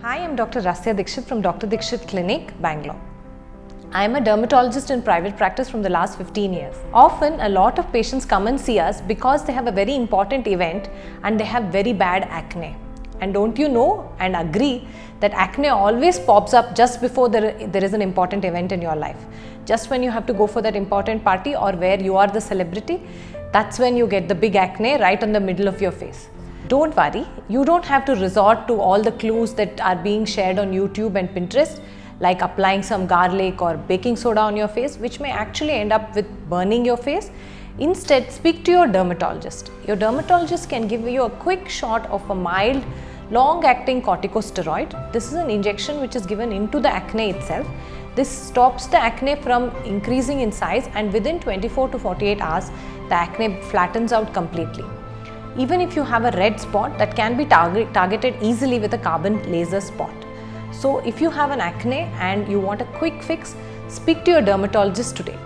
Hi, I'm Dr. Rasya Dixit from Dr. Dixit Clinic, Bangalore. I am a dermatologist in private practice from the last 15 years. Often, a lot of patients come and see us because they have a very important event and they have very bad acne. And don't you know and agree that acne always pops up just before there is an important event in your life. Just when you have to go for that important party or where you are the celebrity, that's when you get the big acne right on the middle of your face. Don't worry, you don't have to resort to all the clues that are being shared on YouTube and Pinterest, like applying some garlic or baking soda on your face, which may actually end up with burning your face. Instead, speak to your dermatologist. Your dermatologist can give you a quick shot of a mild, long-acting corticosteroid. This is an injection which is given into the acne itself. This stops the acne from increasing in size, and within 24 to 48 hours, the acne flattens out completely. Even if you have a red spot, that can be targeted easily with a carbon laser spot. So if you have an acne and you want a quick fix, speak to your dermatologist today.